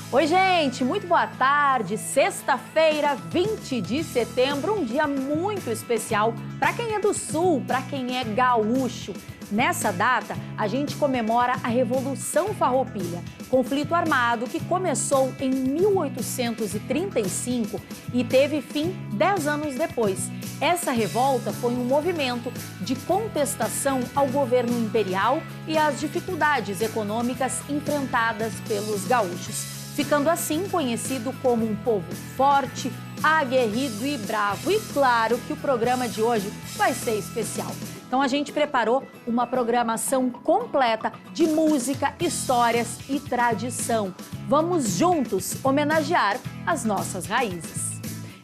Oi, gente, muito boa tarde. Sexta-feira, 20 de setembro, um dia muito especial para quem é do Sul, para quem é gaúcho. Nessa data, a gente comemora a Revolução Farroupilha, conflito armado que começou em 1835 e teve fim 10 anos depois. Essa revolta foi um movimento de contestação ao governo imperial e às dificuldades econômicas enfrentadas pelos gaúchos, ficando assim conhecido como um povo forte, aguerrido e bravo. E claro que o programa de hoje vai ser especial. Então a gente preparou uma programação completa de música, histórias e tradição. Vamos juntos homenagear as nossas raízes.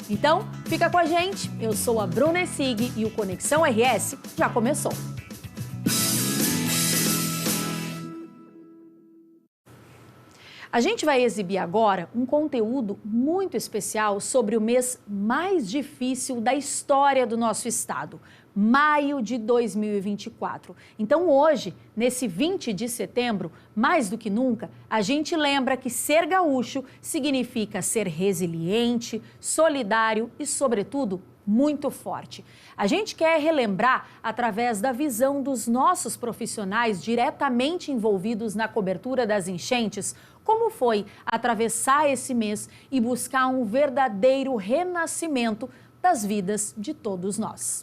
Então, fica com a gente. Eu sou a Bruna Essig e o Conexão RS já começou. A gente vai exibir agora um conteúdo muito especial sobre o mês mais difícil da história do nosso estado, maio de 2024. Então hoje, nesse 20 de setembro, mais do que nunca, a gente lembra que ser gaúcho significa ser resiliente, solidário e, sobretudo, muito forte. A gente quer relembrar, através da visão dos nossos profissionais diretamente envolvidos na cobertura das enchentes, como foi atravessar esse mês e buscar um verdadeiro renascimento das vidas de todos nós.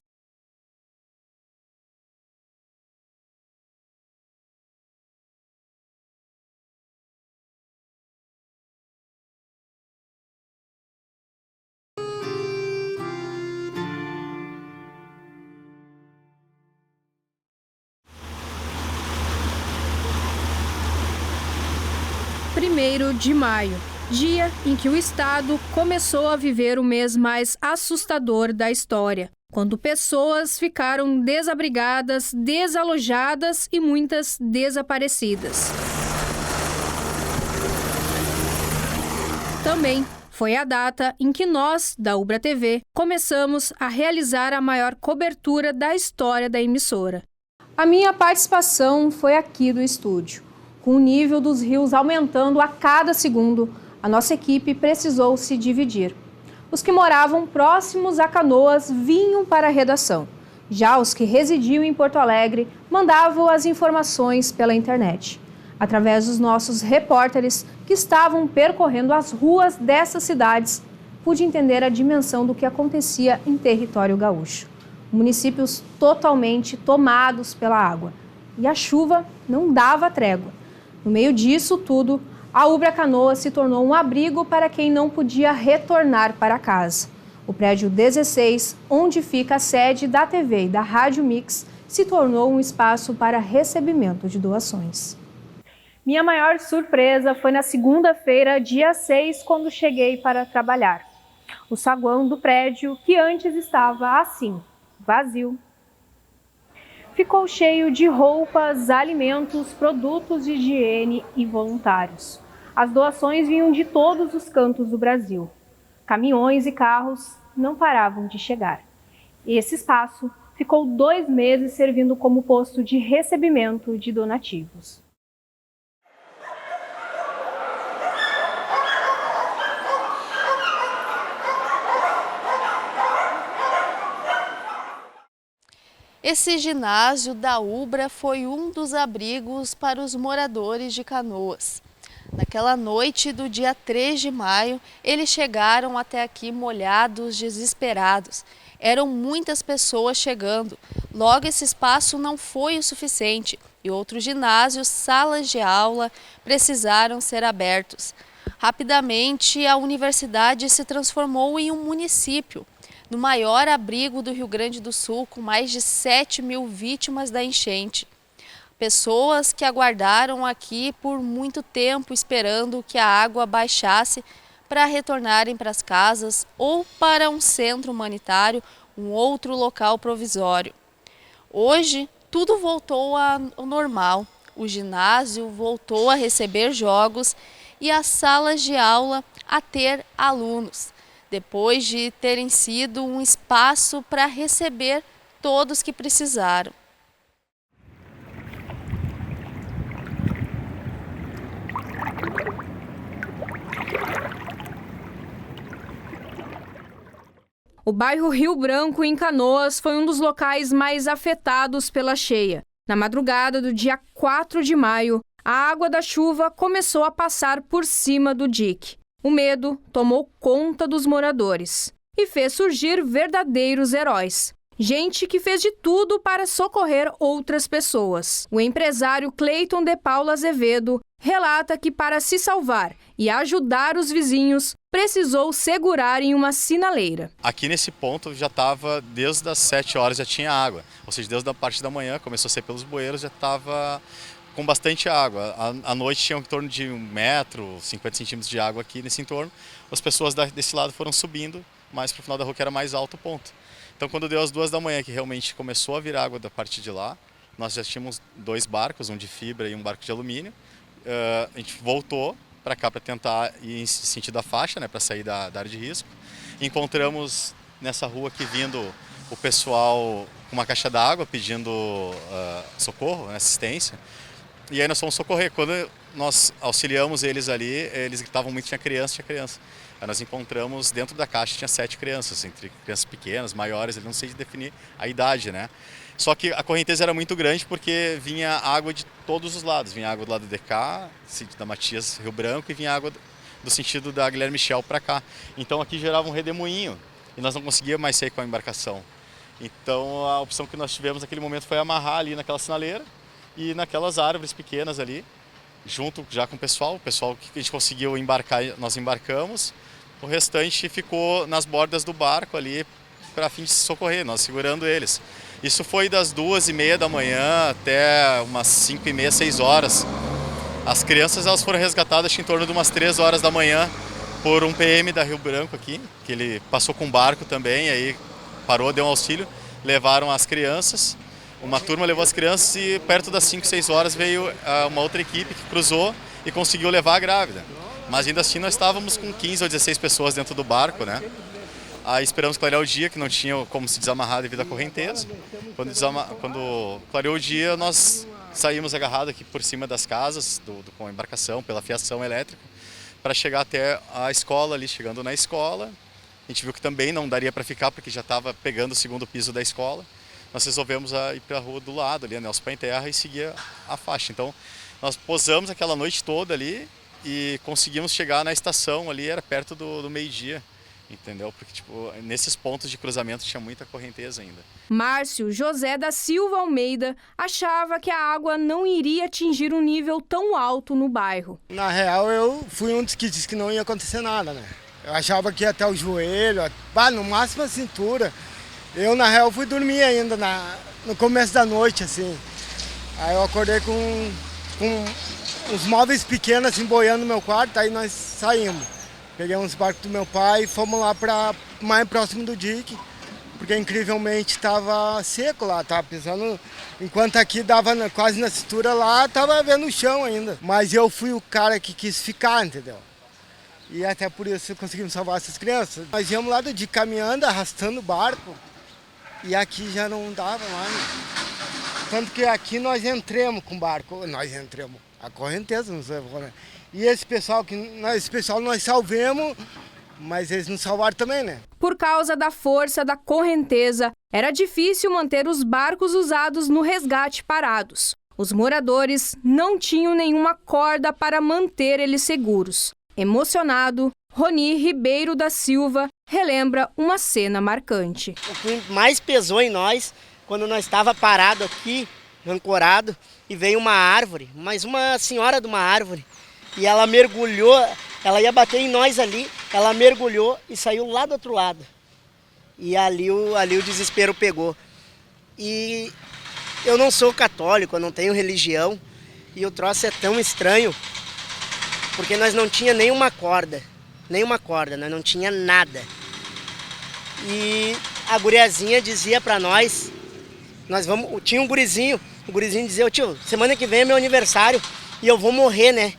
Primeiro de maio, dia em que o estado começou a viver o mês mais assustador da história, quando pessoas ficaram desabrigadas, desalojadas e muitas desaparecidas. Também foi a data em que nós, da Ubra TV, começamos a realizar a maior cobertura da história da emissora. A minha participação foi aqui do estúdio. Com o nível dos rios aumentando a cada segundo, a nossa equipe precisou se dividir. Os que moravam próximos a Canoas vinham para a redação. Já os que residiam em Porto Alegre mandavam as informações pela internet, através dos nossos repórteres que estavam percorrendo as ruas dessas cidades. Pude entender a dimensão do que acontecia em território gaúcho. Municípios totalmente tomados pela água. E a chuva não dava trégua. No meio disso tudo, a Ubra Canoas se tornou um abrigo para quem não podia retornar para casa. O prédio 16, onde fica a sede da TV e da Rádio Mix, se tornou um espaço para recebimento de doações. Minha maior surpresa foi na segunda-feira, dia 6, quando cheguei para trabalhar. O saguão do prédio, que antes estava assim, vazio, ficou cheio de roupas, alimentos, produtos de higiene e voluntários. As doações vinham de todos os cantos do Brasil. Caminhões e carros não paravam de chegar. Esse espaço ficou 2 meses servindo como posto de recebimento de donativos. Esse ginásio da Ubra foi um dos abrigos para os moradores de Canoas. Naquela noite do dia 3 de maio, eles chegaram até aqui molhados, desesperados. Eram muitas pessoas chegando. Logo, esse espaço não foi o suficiente e outros ginásios, salas de aula, precisaram ser abertos. Rapidamente, a universidade se transformou em um município, no maior abrigo do Rio Grande do Sul, com mais de 7.000 vítimas da enchente. Pessoas que aguardaram aqui por muito tempo esperando que a água baixasse para retornarem para as casas ou para um centro humanitário, um outro local provisório. Hoje, tudo voltou ao normal. O ginásio voltou a receber jogos e as salas de aula a ter alunos, depois de terem sido um espaço para receber todos que precisaram. O bairro Rio Branco, em Canoas, foi um dos locais mais afetados pela cheia. Na madrugada do dia 4 de maio, a água da chuva começou a passar por cima do dique. O medo tomou conta dos moradores e fez surgir verdadeiros heróis. Gente que fez de tudo para socorrer outras pessoas. O empresário Cleiton de Paula Azevedo relata que, para se salvar e ajudar os vizinhos, precisou segurar em uma sinaleira. Aqui nesse ponto já estava, desde as 7 horas já tinha água, ou seja, desde a parte da manhã, começou a ser pelos bueiros, já estava com bastante água. À noite tinha em torno de 1 metro, 50 centímetros de água aqui nesse entorno. As pessoas desse lado foram subindo, mas para o final da rua que era mais alto o ponto. Então quando deu as 2 da manhã que realmente começou a vir água da parte de lá, nós já tínhamos 2 barcos, um de fibra e um barco de alumínio. A gente voltou para cá para tentar ir em sentido da faixa, né, para sair da área de risco. Encontramos nessa rua aqui vindo o pessoal com uma caixa d'água pedindo socorro, assistência. E aí nós fomos socorrer. Quando nós auxiliamos eles ali, eles gritavam muito, tinha criança. Aí nós encontramos dentro da caixa, tinha 7 crianças, entre crianças pequenas, maiores, eu não sei definir a idade, né? Só que a correnteza era muito grande porque vinha água de todos os lados. Vinha água do lado de cá, da Matias, Rio Branco, e vinha água do sentido da Guilherme Michel para cá. Então aqui gerava um redemoinho e nós não conseguíamos mais sair com a embarcação. Então a opção que nós tivemos naquele momento foi amarrar ali naquela sinaleira e naquelas árvores pequenas ali, junto já com o pessoal que a gente conseguiu embarcar, nós embarcamos. O restante ficou nas bordas do barco ali para fim de se socorrer, nós segurando eles. Isso foi das 2h30 da manhã até umas 5h30, 6 horas. As crianças elas foram resgatadas em torno de umas 3 horas da manhã por um PM da Rio Branco aqui, que ele passou com um barco também, aí parou, deu um auxílio, levaram as crianças. Uma turma levou as crianças e perto das 5, 6 horas veio uma outra equipe que cruzou e conseguiu levar a grávida. Mas ainda assim nós estávamos com 15 ou 16 pessoas dentro do barco, né? Aí esperamos clarear o dia, que não tinha como se desamarrar devido à correnteza. Quando clareou o dia, nós saímos agarrados aqui por cima das casas, com a embarcação, pela fiação elétrica, para chegar até a escola ali. Chegando na escola, a gente viu que também não daria para ficar, porque já estava pegando o 2º piso da escola. Nós resolvemos ir para a rua do lado, ali, a Nelson Paes Terra, e seguir a faixa. Então, nós posamos aquela noite toda ali e conseguimos chegar na estação ali, era perto do meio-dia. Entendeu? Porque nesses pontos de cruzamento tinha muita correnteza ainda. Márcio José da Silva Almeida achava que a água não iria atingir um nível tão alto no bairro. Na real, eu fui um dos que disse que não ia acontecer nada, né? Eu achava que ia até o joelho, no máximo a cintura. Eu, na real, fui dormir ainda no começo da noite, assim. Aí eu acordei com uns móveis pequenos, assim, boiando no meu quarto, aí nós saímos. Peguei uns barcos do meu pai e fomos lá para mais próximo do dique, porque incrivelmente estava seco lá, estava pisando, enquanto aqui dava quase na cintura, lá estava vendo o chão ainda. Mas eu fui o cara que quis ficar, entendeu? E até por isso conseguimos salvar essas crianças. Nós íamos lá do dique caminhando, arrastando o barco, e aqui já não dava mais. Tanto que aqui nós entramos com o barco, a correnteza nos levou, né? E esse pessoal nós salvemos, mas eles nos salvaram também, né? Por causa da força da correnteza, era difícil manter os barcos usados no resgate parados. Os moradores não tinham nenhuma corda para manter eles seguros. Emocionado, Roni Ribeiro da Silva relembra uma cena marcante. O que mais pesou em nós, quando nós estava parado aqui, ancorado, e veio uma árvore, mas uma senhora de uma árvore, e ela mergulhou, ela ia bater em nós ali, ela mergulhou e saiu lá do outro lado. E ali o desespero pegou. E eu não sou católico, eu não tenho religião, e o troço é tão estranho, porque nós não tinha nenhuma corda, nós não tinha nada. E a guriazinha dizia pra nós tinha um gurizinho, o gurizinho dizia: tio, semana que vem é meu aniversário e eu vou morrer, né?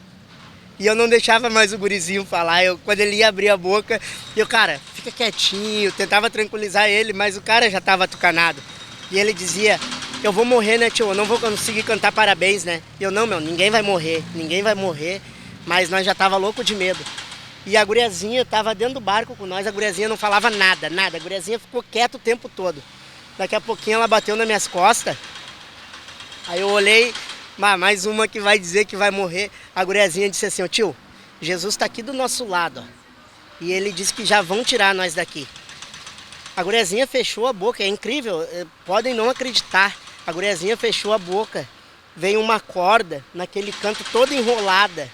E eu não deixava mais o gurizinho falar. Quando ele ia abrir a boca, cara, fica quietinho, tentava tranquilizar ele, mas o cara já estava atucanado. E ele dizia: eu vou morrer, né, tio? Eu não vou conseguir cantar parabéns, né? E eu: não, ninguém vai morrer. Mas nós já tava louco de medo. E a guriazinha estava dentro do barco com nós, a guriazinha não falava nada. A guriazinha ficou quieta o tempo todo. Daqui a pouquinho ela bateu nas minhas costas. Aí eu olhei, mais uma que vai dizer que vai morrer. A guriazinha disse assim, tio, Jesus está aqui do nosso lado, ó. E ele disse que já vão tirar nós daqui. A guriazinha fechou a boca, é incrível, podem não acreditar. A guriazinha fechou a boca, veio uma corda naquele canto toda enrolada.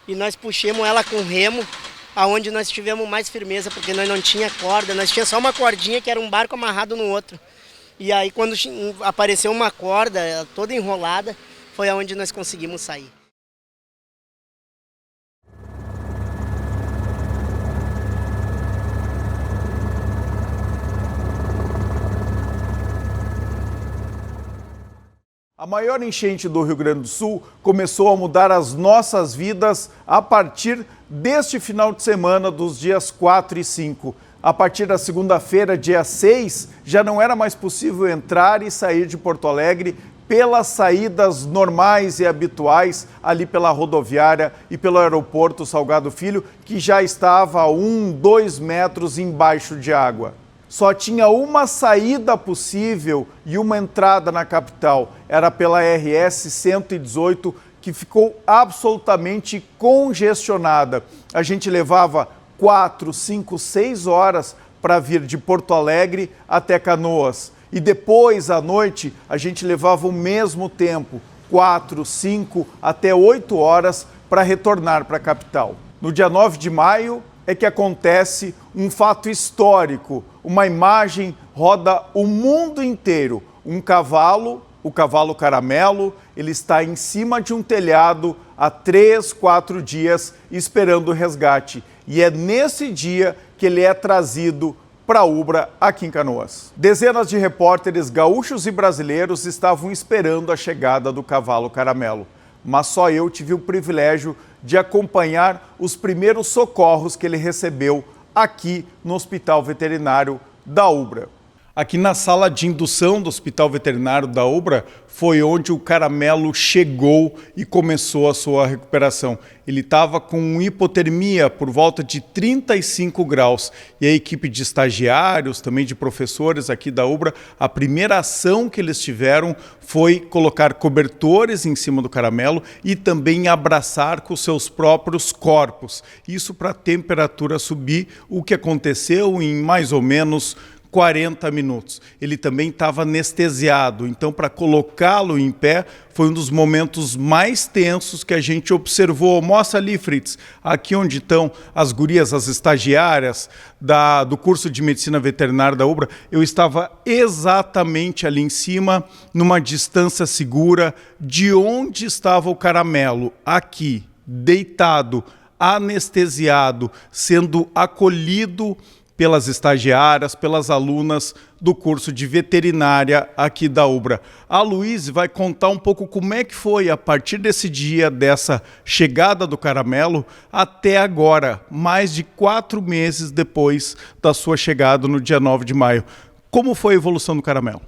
E nós puxamos ela com remo, aonde nós tivemos mais firmeza, porque nós não tinha corda, nós tinha só uma cordinha que era um barco amarrado no outro. E aí quando apareceu uma corda toda enrolada, foi aonde nós conseguimos sair. A maior enchente do Rio Grande do Sul começou a mudar as nossas vidas a partir deste final de semana, dos dias 4 e 5. A partir da segunda-feira, dia 6, já não era mais possível entrar e sair de Porto Alegre pelas saídas normais e habituais ali pela rodoviária e pelo aeroporto Salgado Filho, que já estava a 2 metros embaixo de água. Só tinha uma saída possível e uma entrada na capital. Era pela RS 118, que ficou absolutamente congestionada. A gente levava 4, 5, 6 horas para vir de Porto Alegre até Canoas. E depois, à noite, a gente levava o mesmo tempo, 4, 5, até 8 horas para retornar para a capital. No dia 9 de maio é que acontece um fato histórico. Uma imagem roda o mundo inteiro. Um cavalo, o cavalo Caramelo, ele está em cima de um telhado há 3, 4 dias esperando o resgate. E é nesse dia que ele é trazido para a Ubra, aqui em Canoas. Dezenas de repórteres gaúchos e brasileiros estavam esperando a chegada do cavalo Caramelo. Mas só eu tive o privilégio de acompanhar os primeiros socorros que ele recebeu aqui no Hospital Veterinário da Ubra. Aqui na sala de indução do Hospital Veterinário da Ubra foi onde o Caramelo chegou e começou a sua recuperação. Ele estava com hipotermia por volta de 35 graus e a equipe de estagiários, também de professores aqui da Ubra, a primeira ação que eles tiveram foi colocar cobertores em cima do Caramelo e também abraçar com seus próprios corpos. Isso para a temperatura subir, o que aconteceu em mais ou menos 40 minutos. Ele também estava anestesiado, então para colocá-lo em pé foi um dos momentos mais tensos que a gente observou. Mostra ali, Fritz, aqui onde estão as gurias, as estagiárias do curso de Medicina Veterinária da Ubra. Eu estava exatamente ali em cima, numa distância segura de onde estava o Caramelo, aqui, deitado, anestesiado, sendo acolhido pelas estagiárias, pelas alunas do curso de veterinária aqui da Ubra. A Luíse vai contar um pouco como é que foi a partir desse dia, dessa chegada do Caramelo, até agora, mais de 4 meses depois da sua chegada no dia 9 de maio. Como foi a evolução do Caramelo?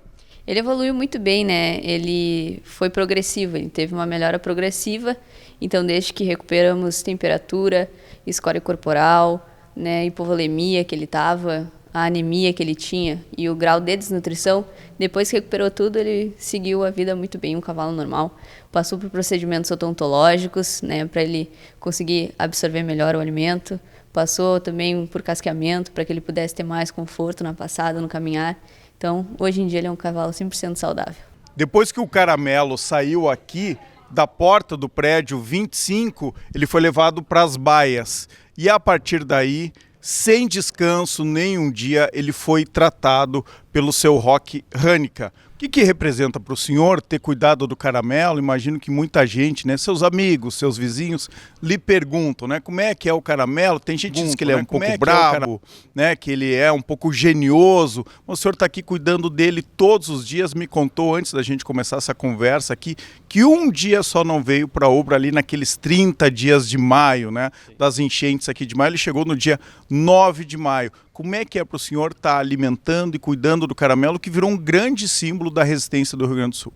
Ele evoluiu muito bem, né? Ele foi progressivo, ele teve uma melhora progressiva. Então, desde que recuperamos temperatura, score corporal, né, hipovolemia que ele estava, a anemia que ele tinha e o grau de desnutrição, depois que recuperou tudo, ele seguiu a vida muito bem, um cavalo normal. Passou por procedimentos odontológicos, né, para ele conseguir absorver melhor o alimento. Passou também por casqueamento, para que ele pudesse ter mais conforto na passada, no caminhar. Então, hoje em dia, ele é um cavalo 100% saudável. Depois que o Caramelo saiu aqui da porta do prédio 25, ele foi levado para as baias. E a partir daí, sem descanso nenhum dia, ele foi tratado pelo seu Roque Hanica. O que representa para o senhor ter cuidado do Caramelo? Imagino que muita gente, né, seus amigos, seus vizinhos, lhe perguntam, né, como é que é o Caramelo? Tem gente que diz que ele é um pouco bravo, né, que ele é um pouco genioso. O senhor está aqui cuidando dele todos os dias. Me contou antes da gente começar essa conversa aqui que um dia só não veio para a Ubra ali naqueles 30 dias de maio, né, das enchentes aqui de maio. Ele chegou no dia 9 de maio. Como é que é para o senhor estar alimentando e cuidando do Caramelo, que virou um grande símbolo da resistência do Rio Grande do Sul?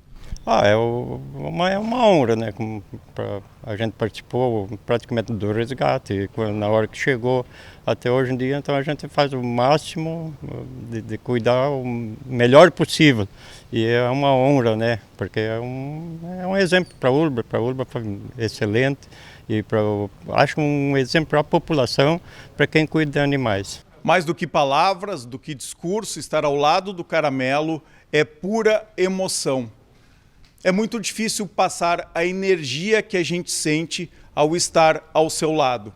É uma honra, né? A gente participou praticamente do resgate, e na hora que chegou até hoje em dia, então a gente faz o máximo de cuidar o melhor possível. E é uma honra, né? Porque é um exemplo para a Ulbra foi excelente e acho um exemplo para a população, para quem cuida de animais. Mais do que palavras, do que discurso, estar ao lado do Caramelo é pura emoção. É muito difícil passar a energia que a gente sente ao estar ao seu lado.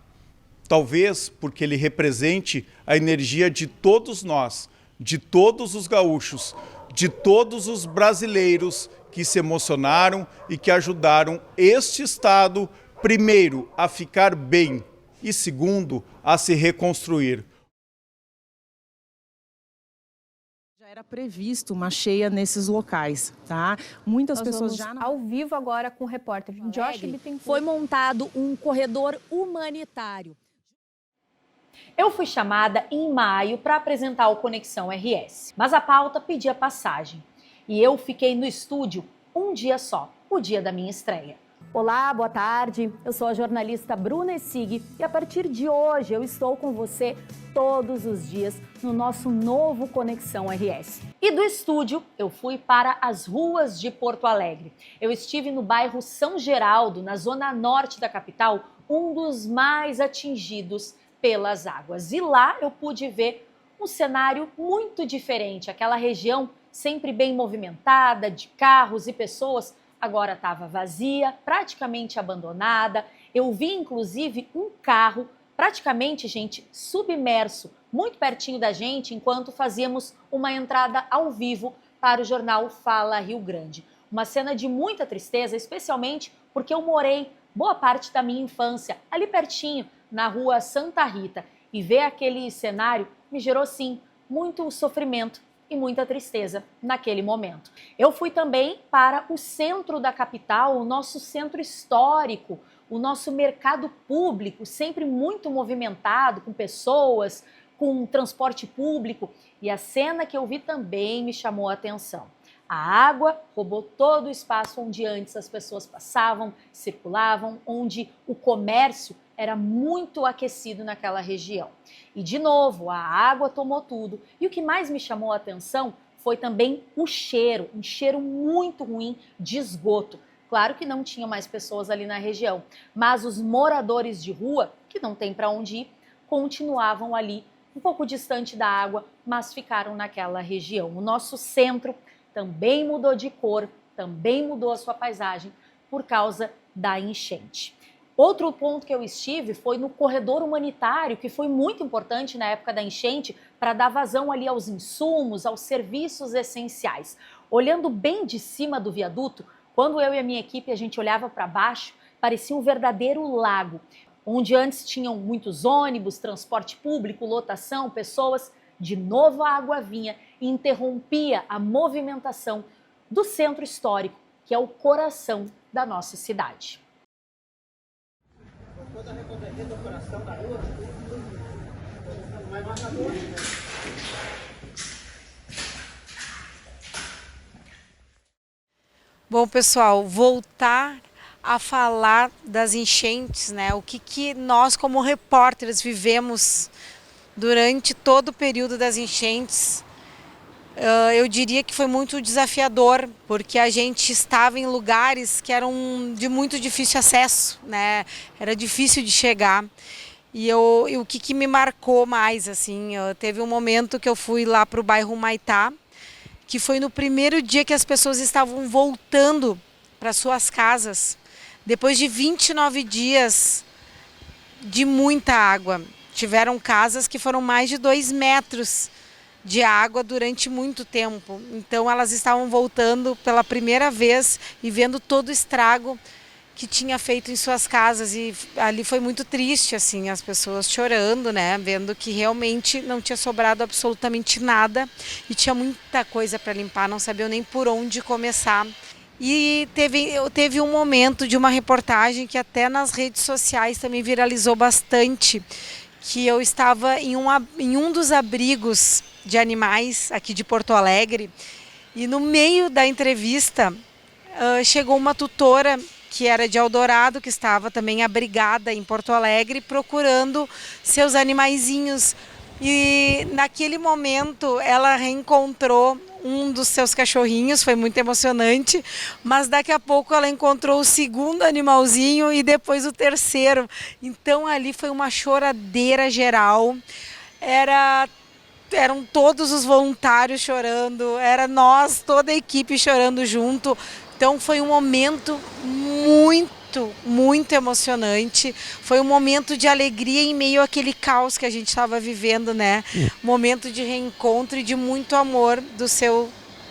Talvez porque ele represente a energia de todos nós, de todos os gaúchos, de todos os brasileiros que se emocionaram e que ajudaram este estado, primeiro, a ficar bem e, segundo, a se reconstruir. Era previsto uma cheia nesses locais, tá? Muitas pessoas já... Ao vivo agora com o repórter Josh Bittencourt. Foi montado um corredor humanitário. Eu fui chamada em maio para apresentar o Conexão RS, mas a pauta pedia passagem. E eu fiquei no estúdio um dia só, o dia da minha estreia. Olá, boa tarde. Eu sou a jornalista Bruna Essig e a partir de hoje eu estou com você todos os dias no nosso novo Conexão RS. E do estúdio eu fui para as ruas de Porto Alegre. Eu estive no bairro São Geraldo, na zona norte da capital, um dos mais atingidos pelas águas. E lá eu pude ver um cenário muito diferente. Aquela região sempre bem movimentada, de carros e pessoas, agora estava vazia, praticamente abandonada. Eu vi, inclusive, um carro praticamente, gente, submerso, muito pertinho da gente, enquanto fazíamos uma entrada ao vivo para o jornal Fala Rio Grande. Uma cena de muita tristeza, especialmente porque eu morei boa parte da minha infância ali pertinho, na rua Santa Rita. E ver aquele cenário me gerou, sim, muito sofrimento e muita tristeza naquele momento. Eu fui também para o centro da capital, o nosso centro histórico, o nosso mercado público, sempre muito movimentado, com pessoas, com transporte público. E a cena que eu vi também me chamou a atenção. A água roubou todo o espaço onde antes as pessoas passavam, circulavam, onde o comércio era muito aquecido naquela região. E, de novo, a água tomou tudo. E o que mais me chamou a atenção foi também o cheiro, um cheiro muito ruim de esgoto. Claro que não tinha mais pessoas ali na região, mas os moradores de rua, que não tem para onde ir, continuavam ali, um pouco distante da água, mas ficaram naquela região. O nosso centro também mudou de cor, também mudou a sua paisagem por causa da enchente. Outro ponto que eu estive foi no corredor humanitário, que foi muito importante na época da enchente para dar vazão ali aos insumos, aos serviços essenciais. Olhando bem de cima do viaduto, quando eu e a minha equipe a gente olhava para baixo, parecia um verdadeiro lago, onde antes tinham muitos ônibus, transporte público, lotação, pessoas. De novo a água vinha e interrompia a movimentação do centro histórico, que é o coração da nossa cidade. Bom, pessoal, voltar a falar das enchentes, né? O que nós como repórteres vivemos durante todo o período das enchentes. Eu diria que foi muito desafiador, porque a gente estava em lugares que eram de muito difícil acesso, né? Era difícil de chegar. E o que me marcou mais, assim, teve um momento que eu fui lá para o bairro Humaitá, que foi no primeiro dia que as pessoas estavam voltando para suas casas, depois de 29 dias de muita água. Tiveram casas que foram mais de 2 metros de água durante muito tempo. Então elas estavam voltando pela primeira vez e vendo todo o estrago que tinha feito em suas casas. E ali foi muito triste, assim, as pessoas chorando, né? Vendo que realmente não tinha sobrado absolutamente nada e tinha muita coisa para limpar, não sabiam nem por onde começar. E teve um momento de uma reportagem que até nas redes sociais também viralizou bastante, que eu estava em um dos abrigos de animais aqui de Porto Alegre e no meio da entrevista chegou uma tutora que era de Eldorado, que estava também abrigada em Porto Alegre, procurando seus animaizinhos. E naquele momento ela reencontrou um dos seus cachorrinhos, foi muito emocionante, mas daqui a pouco ela encontrou o segundo animalzinho e depois o terceiro. Então ali foi uma choradeira geral, eram todos os voluntários chorando, era nós, toda a equipe chorando junto. Então foi um momento muito emocionante. Foi um momento de alegria em meio àquele caos que a gente estava vivendo, né? Momento de reencontro e de muito amor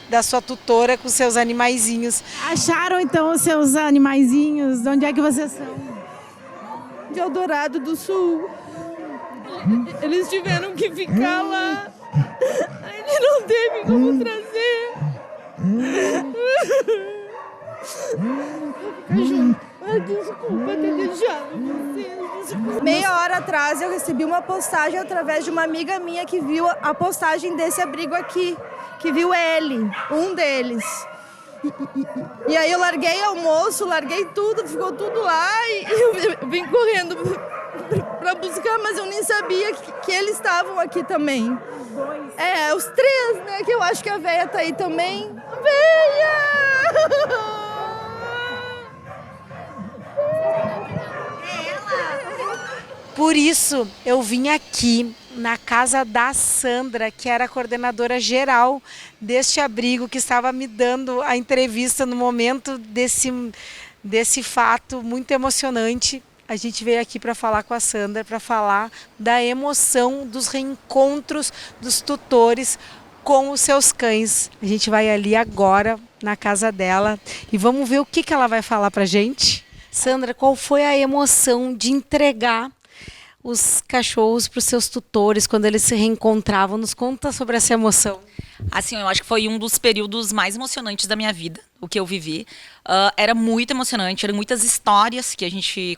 da sua tutora com seus animaizinhos. Acharam então os seus animaizinhos? De onde é que vocês são? De Eldorado do Sul. Eles tiveram que ficar lá. Ele não teve como trazer. Desculpa ter deixado vocês. Meia hora atrás eu recebi uma postagem através de uma amiga minha que viu a postagem desse abrigo aqui, que viu ele, um deles. E aí eu larguei almoço, larguei tudo, ficou tudo lá e eu vim correndo para buscar, mas eu nem sabia que eles estavam aqui também. Os três, né? Que eu acho que a véia tá aí também. Véia! Por isso, eu vim aqui na casa da Sandra, que era a coordenadora geral deste abrigo, que estava me dando a entrevista no momento desse fato muito emocionante. A gente veio aqui para falar com a Sandra, para falar da emoção dos reencontros dos tutores com os seus cães. A gente vai ali agora, na casa dela, e vamos ver o que ela vai falar para a gente. Sandra, qual foi a emoção de entregar os cachorros para os seus tutores quando eles se reencontravam? Nos conta sobre essa emoção. Assim, eu acho que foi um dos períodos mais emocionantes da minha vida, o que eu vivi. Era muito emocionante, eram muitas histórias que a gente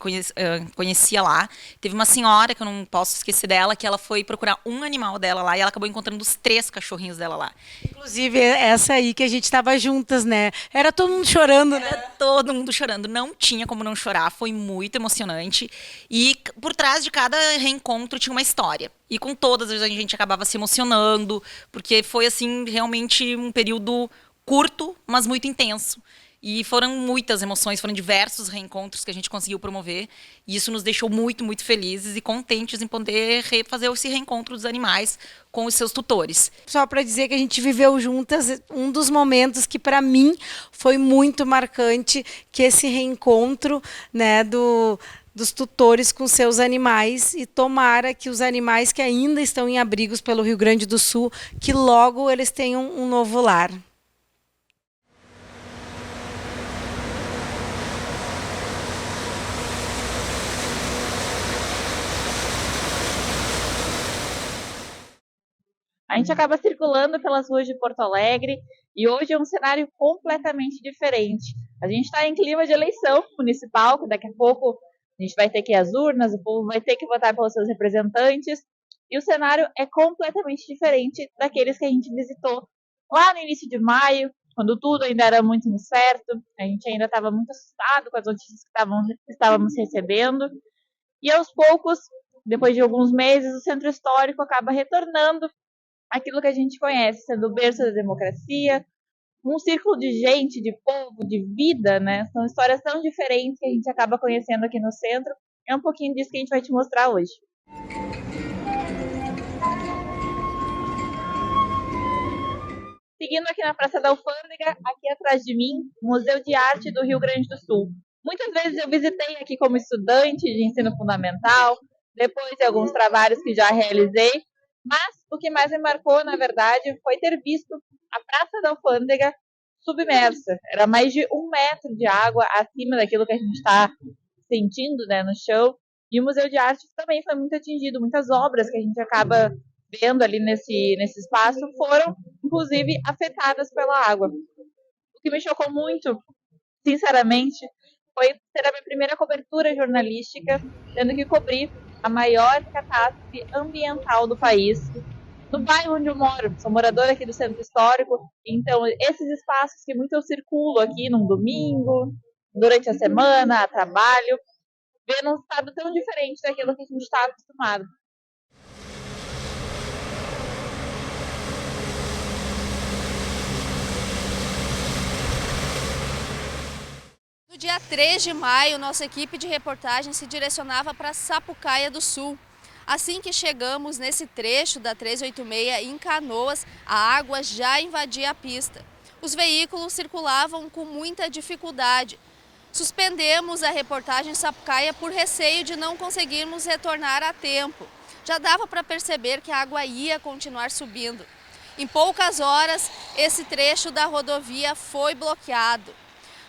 conhecia lá. Teve uma senhora, que eu não posso esquecer dela, que ela foi procurar um animal dela lá e ela acabou encontrando os 3 cachorrinhos dela lá. Inclusive, essa aí que a gente estava juntas, né? Era todo mundo chorando, né? Era todo mundo chorando, não tinha como não chorar, foi muito emocionante. E por trás de cada reencontro tinha uma história. E com todas a gente acabava se emocionando, porque foi assim realmente um período curto, mas muito intenso. E foram muitas emoções, foram diversos reencontros que a gente conseguiu promover. E isso nos deixou muito, muito felizes e contentes em poder fazer esse reencontro dos animais com os seus tutores. Só para dizer que a gente viveu juntas um dos momentos que para mim foi muito marcante, que esse reencontro, né, dos tutores com seus animais, e tomara que os animais que ainda estão em abrigos pelo Rio Grande do Sul, que logo eles tenham um novo lar. A gente acaba circulando pelas ruas de Porto Alegre e hoje é um cenário completamente diferente. A gente está em clima de eleição municipal, que daqui a pouco a gente vai ter que ir às urnas, o povo vai ter que votar pelos seus representantes, e o cenário é completamente diferente daqueles que a gente visitou lá no início de maio, quando tudo ainda era muito incerto, a gente ainda estava muito assustado com as notícias que estávamos recebendo, e aos poucos, depois de alguns meses, o Centro Histórico acaba retornando aquilo que a gente conhece, sendo o berço da democracia, um círculo de gente, de povo, de vida, né? São histórias tão diferentes que a gente acaba conhecendo aqui no centro. É um pouquinho disso que a gente vai te mostrar hoje. Seguindo aqui na Praça da Alfândega, aqui atrás de mim, Museu de Arte do Rio Grande do Sul. Muitas vezes eu visitei aqui como estudante de ensino fundamental, depois de alguns trabalhos que já realizei, mas o que mais me marcou, na verdade, foi ter visto a Praça da Alfândega submersa. Era mais de 1 metro de água acima daquilo que a gente está sentindo, né, no chão. E o Museu de Arte também foi muito atingido. Muitas obras que a gente acaba vendo ali nesse espaço foram, inclusive, afetadas pela água. O que me chocou muito, sinceramente, foi ser a minha primeira cobertura jornalística, tendo que cobrir a maior catástrofe ambiental do país, no bairro onde eu moro. Sou moradora aqui do Centro Histórico, então esses espaços que muito eu circulo aqui num domingo, durante a semana, a trabalho, vendo um estado tão diferente daquilo que a gente está acostumado. No dia 3 de maio, nossa equipe de reportagem se direcionava para Sapucaia do Sul. Assim que chegamos nesse trecho da 386 em Canoas, a água já invadia a pista. Os veículos circulavam com muita dificuldade. Suspendemos a reportagem Sapucaia por receio de não conseguirmos retornar a tempo. Já dava para perceber que a água ia continuar subindo. Em poucas horas, esse trecho da rodovia foi bloqueado.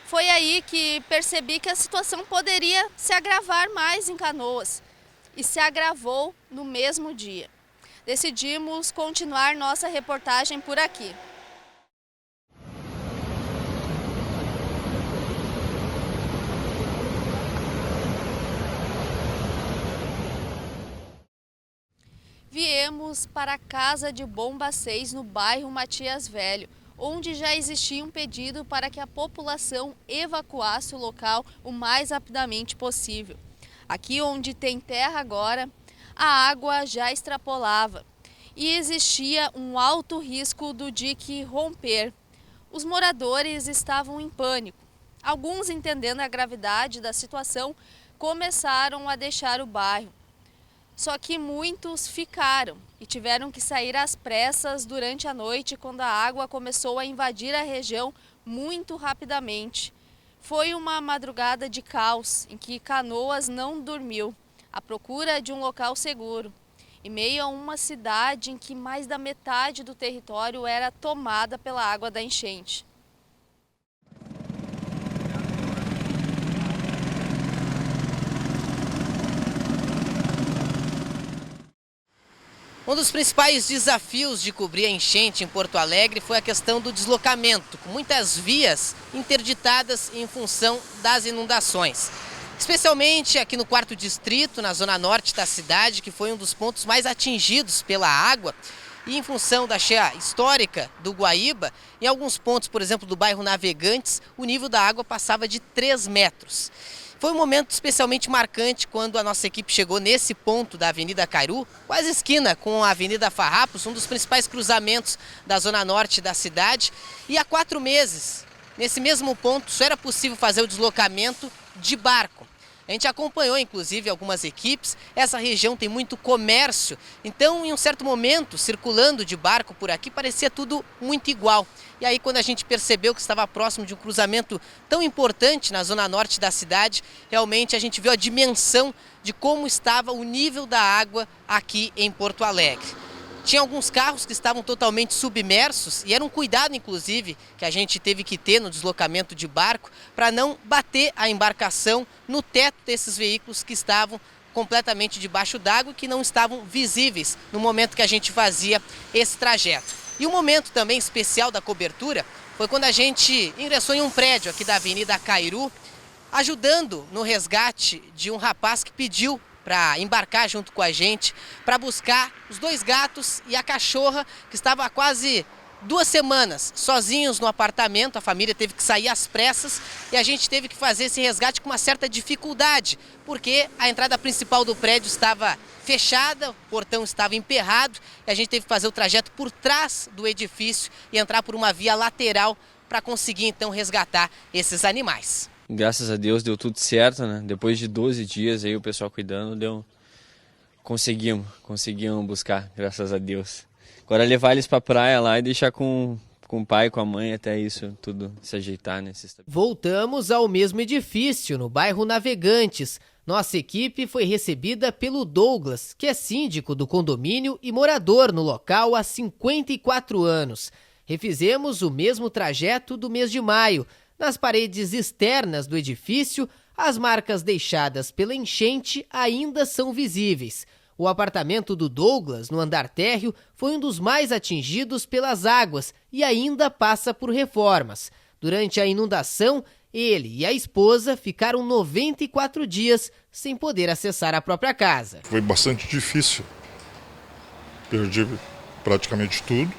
Foi aí que percebi que a situação poderia se agravar mais em Canoas. E se agravou no mesmo dia. Decidimos continuar nossa reportagem por aqui. Viemos para a Casa de Bomba 6, no bairro Matias Velho, onde já existia um pedido para que a população evacuasse o local o mais rapidamente possível. Aqui onde tem terra agora, a água já extrapolava e existia um alto risco do dique romper. Os moradores estavam em pânico. Alguns, entendendo a gravidade da situação, começaram a deixar o bairro. Só que muitos ficaram e tiveram que sair às pressas durante a noite, quando a água começou a invadir a região muito rapidamente. Foi uma madrugada de caos em que Canoas não dormiu, à procura de um local seguro, em meio a uma cidade em que mais da metade do território era tomada pela água da enchente. Um dos principais desafios de cobrir a enchente em Porto Alegre foi a questão do deslocamento, com muitas vias interditadas em função das inundações. Especialmente aqui no 4º Distrito, na zona norte da cidade, que foi um dos pontos mais atingidos pela água. E em função da cheia histórica do Guaíba, em alguns pontos, por exemplo, do bairro Navegantes, o nível da água passava de 3 metros. Foi um momento especialmente marcante quando a nossa equipe chegou nesse ponto da Avenida Cairu, quase esquina com a Avenida Farrapos, um dos principais cruzamentos da zona norte da cidade. E há 4 meses, nesse mesmo ponto, só era possível fazer o deslocamento de barco. A gente acompanhou, inclusive, algumas equipes. Essa região tem muito comércio, então, em um certo momento, circulando de barco por aqui, parecia tudo muito igual. E aí, quando a gente percebeu que estava próximo de um cruzamento tão importante na zona norte da cidade, realmente a gente viu a dimensão de como estava o nível da água aqui em Porto Alegre. Tinha alguns carros que estavam totalmente submersos e era um cuidado, inclusive, que a gente teve que ter no deslocamento de barco para não bater a embarcação no teto desses veículos que estavam completamente debaixo d'água e que não estavam visíveis no momento que a gente fazia esse trajeto. E um momento também especial da cobertura foi quando a gente ingressou em um prédio aqui da Avenida Cairu, ajudando no resgate de um rapaz que pediu para embarcar junto com a gente, para buscar os 2 gatos e a cachorra que estava há quase 2 semanas sozinhos no apartamento. A família teve que sair às pressas e a gente teve que fazer esse resgate com uma certa dificuldade, porque a entrada principal do prédio estava fechada, o portão estava emperrado e a gente teve que fazer o trajeto por trás do edifício e entrar por uma via lateral para conseguir então resgatar esses animais. Graças a Deus deu tudo certo, né? Depois de 12 dias aí o pessoal cuidando, conseguimos buscar, graças a Deus. Agora levar eles para a praia lá e deixar com o pai, com a mãe, até isso tudo se ajeitar, né? Voltamos ao mesmo edifício, no bairro Navegantes. Nossa equipe foi recebida pelo Douglas, que é síndico do condomínio e morador no local há 54 anos. Refizemos o mesmo trajeto do mês de maio. Nas paredes externas do edifício, as marcas deixadas pela enchente ainda são visíveis. O apartamento do Douglas, no andar térreo, foi um dos mais atingidos pelas águas e ainda passa por reformas. Durante a inundação, ele e a esposa ficaram 94 dias sem poder acessar a própria casa. Foi bastante difícil. Perdi praticamente tudo.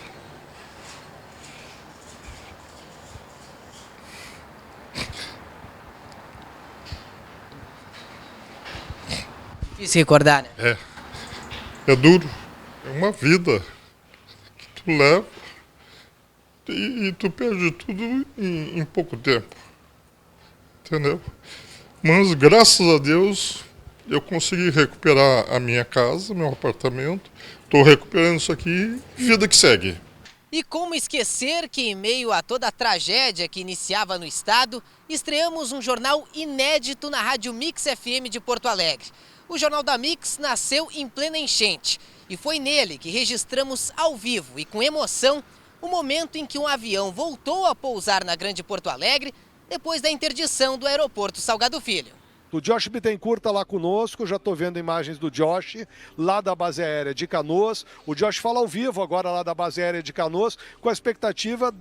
Difícil recordar, né? É duro. É uma vida que tu leva e tu perde tudo em pouco tempo. Entendeu? Mas graças a Deus eu consegui recuperar a minha casa, meu apartamento. Estou recuperando isso aqui, vida que segue. E como esquecer que, em meio a toda a tragédia que iniciava no estado, estreamos um jornal inédito na Rádio Mix FM de Porto Alegre. O Jornal da Mix nasceu em plena enchente e foi nele que registramos ao vivo e com emoção o momento em que um avião voltou a pousar na Grande Porto Alegre depois da interdição do aeroporto Salgado Filho. O Josh Bittencourt está lá conosco, já estou vendo imagens do Josh, lá da base aérea de Canoas. O Josh fala ao vivo agora lá da base aérea de Canoas, com a expectativa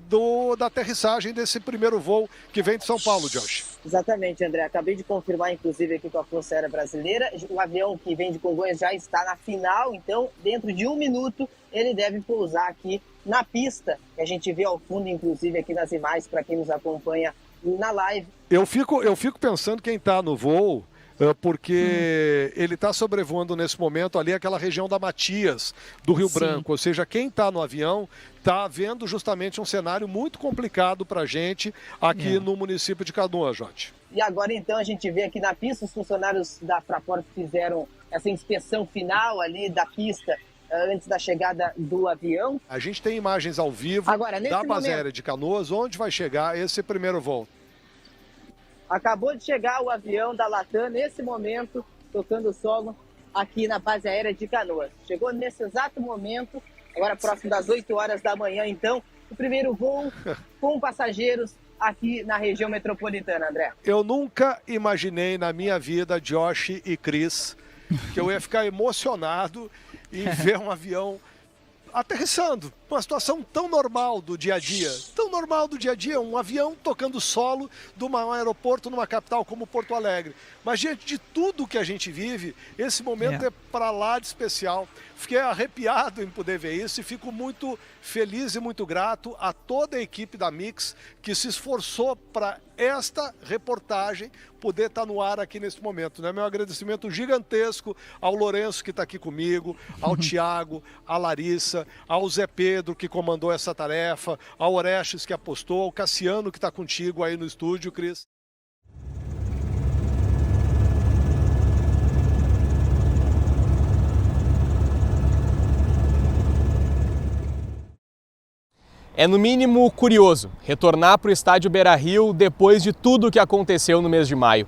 da aterrissagem desse primeiro voo que vem de São Paulo, Josh. Exatamente, André. Acabei de confirmar, inclusive, aqui com a Força Aérea Brasileira. O avião que vem de Congonhas já está na final, então, dentro de 1 minuto, ele deve pousar aqui na pista, que a gente vê ao fundo, inclusive, aqui nas imagens, para quem nos acompanha na live. Eu fico pensando quem está no voo, porque ele está sobrevoando nesse momento ali aquela região da Matias, do Rio Branco. Ou seja, quem está no avião está vendo justamente um cenário muito complicado para a gente aqui no município de Canoas, Jote. E agora, então, a gente vê aqui na pista, os funcionários da Fraport fizeram essa inspeção final ali da pista antes da chegada do avião. A gente tem imagens ao vivo agora, da base aérea de Canoas, onde vai chegar esse primeiro voo. Acabou de chegar o avião da Latam, nesse momento, tocando solo aqui na base aérea de Canoas. Chegou nesse exato momento, agora próximo das 8 horas da manhã, então, o primeiro voo com passageiros aqui na região metropolitana, André. Eu nunca imaginei na minha vida, Josh e Cris, que eu ia ficar emocionado em ver um avião aterrissando. Uma situação tão normal do dia a dia, um avião tocando solo de um aeroporto numa capital como Porto Alegre. Mas diante de tudo que a gente vive, esse momento é para lá de especial. Fiquei arrepiado em poder ver isso e fico muito feliz e muito grato a toda a equipe da Mix que se esforçou para esta reportagem poder estar no ar aqui nesse momento, né? Meu agradecimento gigantesco ao Lourenço que está aqui comigo, ao Tiago, à Larissa, ao Zé Pedro que comandou essa tarefa, ao Orestes que apostou, ao Cassiano que está contigo aí no estúdio, Cris. É no mínimo curioso retornar para o estádio Beira-Rio depois de tudo o que aconteceu no mês de maio.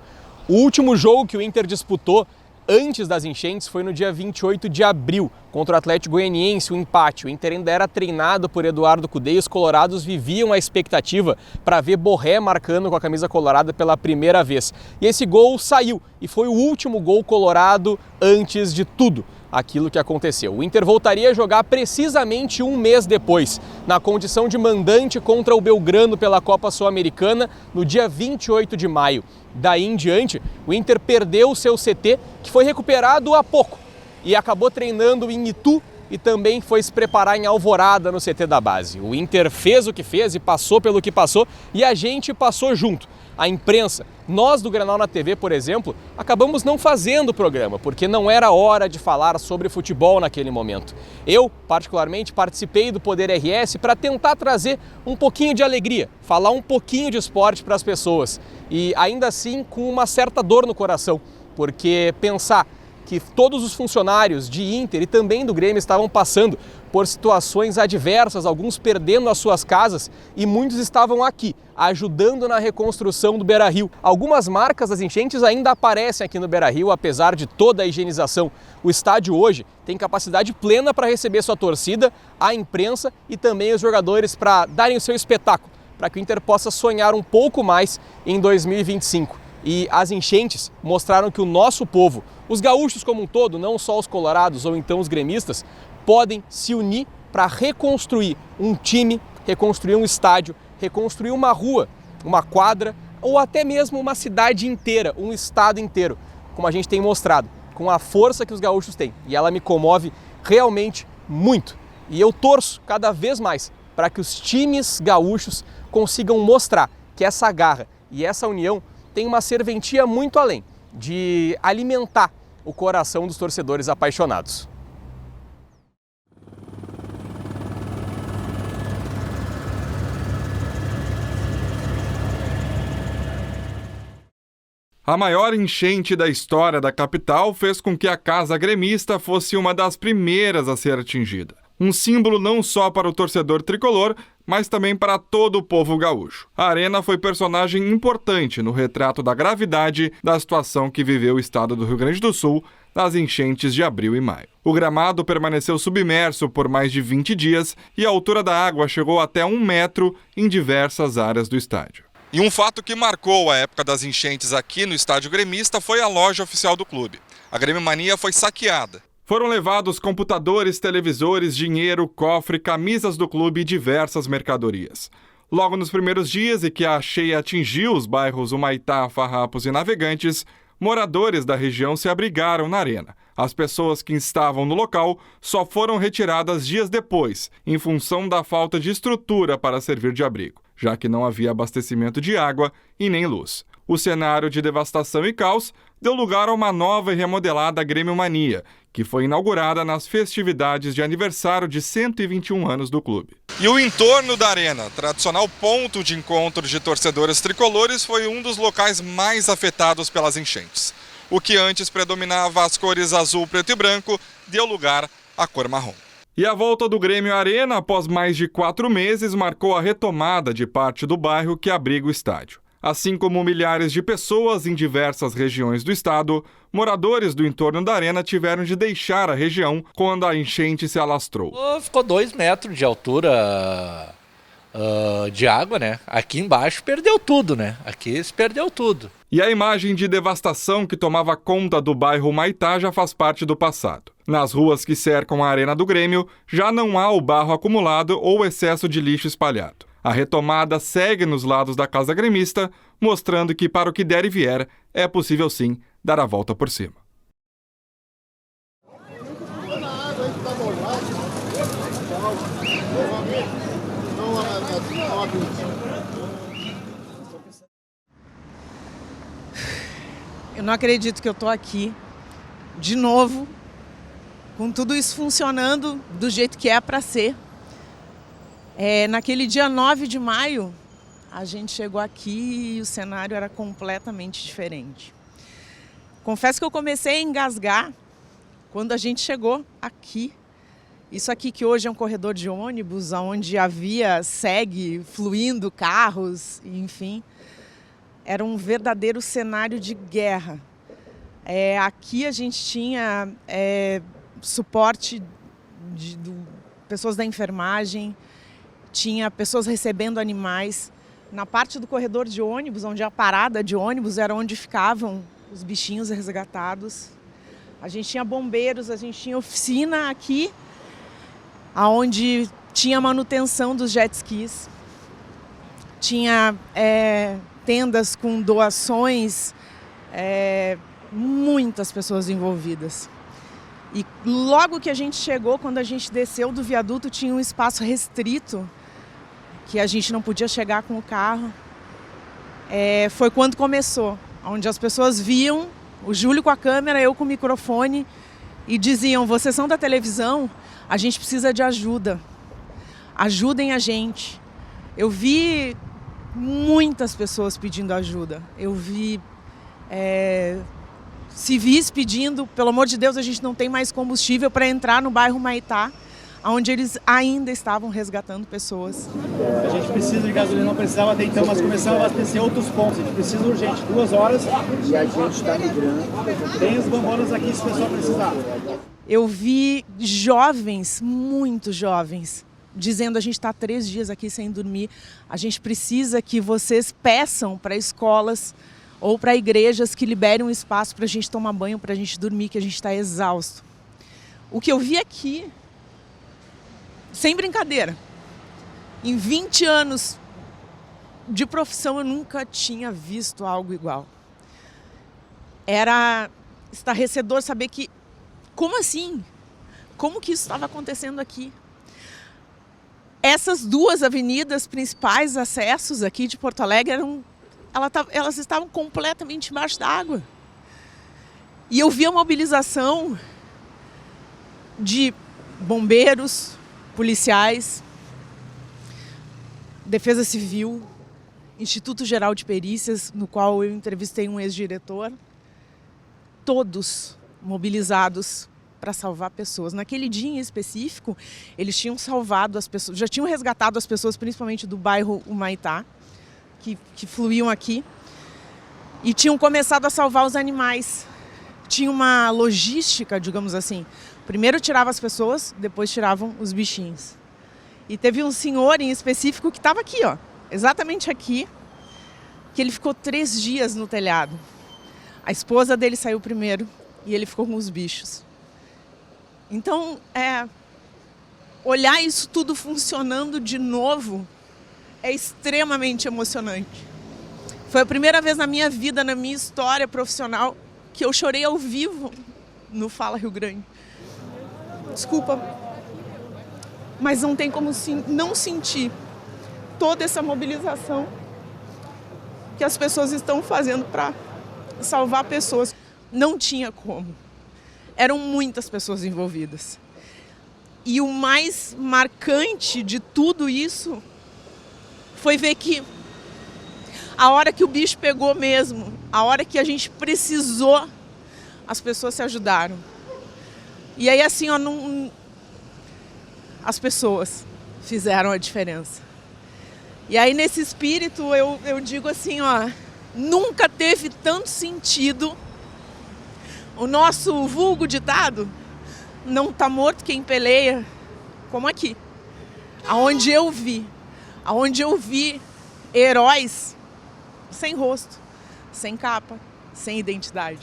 O último jogo que o Inter disputou antes das enchentes foi no dia 28 de abril, contra o Atlético Goianiense, um empate. O Inter ainda era treinado por Eduardo Cudê e os colorados viviam a expectativa para ver Borré marcando com a camisa colorada pela primeira vez. E esse gol saiu e foi o último gol colorado antes de tudo aquilo que aconteceu. O Inter voltaria a jogar precisamente um mês depois, na condição de mandante contra o Belgrano pela Copa Sul-Americana, no dia 28 de maio. Daí em diante, o Inter perdeu o seu CT, que foi recuperado há pouco, e acabou treinando em Itu e também foi se preparar em Alvorada, no CT da base. O Inter fez o que fez e passou pelo que passou, e a gente passou junto. A imprensa, nós do Grenal na TV, por exemplo, acabamos não fazendo o programa, porque não era hora de falar sobre futebol naquele momento. Eu, particularmente, participei do Poder RS para tentar trazer um pouquinho de alegria, falar um pouquinho de esporte para as pessoas. E ainda assim com uma certa dor no coração, porque pensar que todos os funcionários de Inter e também do Grêmio estavam passando por situações adversas, alguns perdendo as suas casas e muitos estavam aqui, ajudando na reconstrução do Beira-Rio. Algumas marcas das enchentes ainda aparecem aqui no Beira-Rio, apesar de toda a higienização. O estádio hoje tem capacidade plena para receber sua torcida, a imprensa e também os jogadores para darem o seu espetáculo, para que o Inter possa sonhar um pouco mais em 2025. E as enchentes mostraram que o nosso povo, os gaúchos como um todo, não só os colorados ou então os gremistas, podem se unir para reconstruir um time, reconstruir um estádio, reconstruir uma rua, uma quadra ou até mesmo uma cidade inteira, um estado inteiro, como a gente tem mostrado, com a força que os gaúchos têm. E ela me comove realmente muito. E eu torço cada vez mais para que os times gaúchos consigam mostrar que essa garra e essa união tem uma serventia muito além de alimentar o coração dos torcedores apaixonados. A maior enchente da história da capital fez com que a Casa Gremista fosse uma das primeiras a ser atingida. Um símbolo não só para o torcedor tricolor, mas também para todo o povo gaúcho. A Arena foi personagem importante no retrato da gravidade da situação que viveu o estado do Rio Grande do Sul nas enchentes de abril e maio. O gramado permaneceu submerso por mais de 20 dias e a altura da água chegou até 1 metro em diversas áreas do estádio. E um fato que marcou a época das enchentes aqui no estádio gremista foi a loja oficial do clube. A Grêmio Mania foi saqueada. Foram levados computadores, televisores, dinheiro, cofre, camisas do clube e diversas mercadorias. Logo nos primeiros dias em que a cheia atingiu os bairros Humaitá, Farrapos e Navegantes, moradores da região se abrigaram na arena. As pessoas que estavam no local só foram retiradas dias depois, em função da falta de estrutura para servir de abrigo, já que não havia abastecimento de água e nem luz. O cenário de devastação e caos deu lugar a uma nova e remodelada Grêmio Mania, que foi inaugurada nas festividades de aniversário de 121 anos do clube. E o entorno da arena, tradicional ponto de encontro de torcedores tricolores, foi um dos locais mais afetados pelas enchentes. O que antes predominava as cores azul, preto e branco, deu lugar à cor marrom. E a volta do Grêmio à Arena, após mais de 4 meses, marcou a retomada de parte do bairro que abriga o estádio. Assim como milhares de pessoas em diversas regiões do estado, moradores do entorno da arena tiveram de deixar a região quando a enchente se alastrou. Ficou 2 metros de altura de água, né? Aqui embaixo perdeu tudo, né? Aqui se perdeu tudo. E a imagem de devastação que tomava conta do bairro Humaitá já faz parte do passado. Nas ruas que cercam a Arena do Grêmio, já não há o barro acumulado ou excesso de lixo espalhado. A retomada segue nos lados da Casa Gremista, mostrando que para o que der e vier, é possível sim dar a volta por cima. Eu não acredito que eu estou aqui de novo, com tudo isso funcionando do jeito que é para ser. Naquele dia 9 de maio, a gente chegou aqui e o cenário era completamente diferente. Confesso que eu comecei a engasgar quando a gente chegou aqui. Isso aqui que hoje é um corredor de ônibus, onde havia segue fluindo carros, enfim. Era um verdadeiro cenário de guerra. Aqui a gente tinha suporte de pessoas da enfermagem, tinha pessoas recebendo animais. Na parte do corredor de ônibus, onde a parada de ônibus era onde ficavam os bichinhos resgatados. A gente tinha bombeiros, a gente tinha oficina aqui, onde tinha manutenção dos jet skis. Tinha tendas com doações, muitas pessoas envolvidas. E logo que a gente chegou, quando a gente desceu do viaduto, tinha um espaço restrito, que a gente não podia chegar com o carro. Foi quando começou, onde as pessoas viam o Júlio com a câmera, eu com o microfone, e diziam: vocês são da televisão, a gente precisa de ajuda, ajudem a gente. Eu vi muitas pessoas pedindo ajuda, eu vi civis pedindo, pelo amor de Deus, a gente não tem mais combustível para entrar no bairro Humaitá, onde eles ainda estavam resgatando pessoas. A gente precisa de gasolina, não precisava até então, mas começamos a abastecer outros pontos. A gente precisa urgente, 2 horas e a gente está migrando. Tem os bombonas aqui se o pessoal precisar. Eu vi jovens, muito jovens, dizendo: a gente está 3 dias aqui sem dormir, a gente precisa que vocês peçam para escolas ou para igrejas que liberem um espaço para a gente tomar banho, para a gente dormir, que a gente está exausto. O que eu vi aqui, sem brincadeira, em 20 anos de profissão eu nunca tinha visto algo igual. Era estarrecedor saber que, como assim? Como que isso estava acontecendo aqui? essas duas avenidas principais, acessos aqui de Porto Alegre, elas estavam completamente embaixo d'água. E eu vi a mobilização de bombeiros, policiais, Defesa Civil, Instituto Geral de Perícias, no qual eu entrevistei um ex-diretor, todos mobilizados para salvar pessoas. Naquele dia em específico, eles tinham salvado as pessoas, já tinham resgatado as pessoas, principalmente do bairro Humaitá, que fluíam aqui, e tinham começado a salvar os animais. Tinha uma logística, digamos assim. Primeiro tirava as pessoas, depois tiravam os bichinhos. E teve um senhor em específico que estava aqui, ó, exatamente aqui, que ele ficou 3 dias no telhado. A esposa dele saiu primeiro e ele ficou com os bichos. Então, olhar isso tudo funcionando de novo é extremamente emocionante. Foi a primeira vez na minha vida, na minha história profissional, que eu chorei ao vivo no Fala Rio Grande. Desculpa, mas não tem como não sentir toda essa mobilização que as pessoas estão fazendo para salvar pessoas. Não tinha como. Eram muitas pessoas envolvidas. E o mais marcante de tudo isso foi ver que a hora que o bicho pegou mesmo, a hora que a gente precisou, as pessoas se ajudaram. E aí assim, ó, as pessoas fizeram a diferença. E aí nesse espírito eu digo assim, ó, nunca teve tanto sentido o nosso vulgo ditado, não tá morto quem peleia, como aqui. Aonde eu vi heróis sem rosto, sem capa, sem identidade.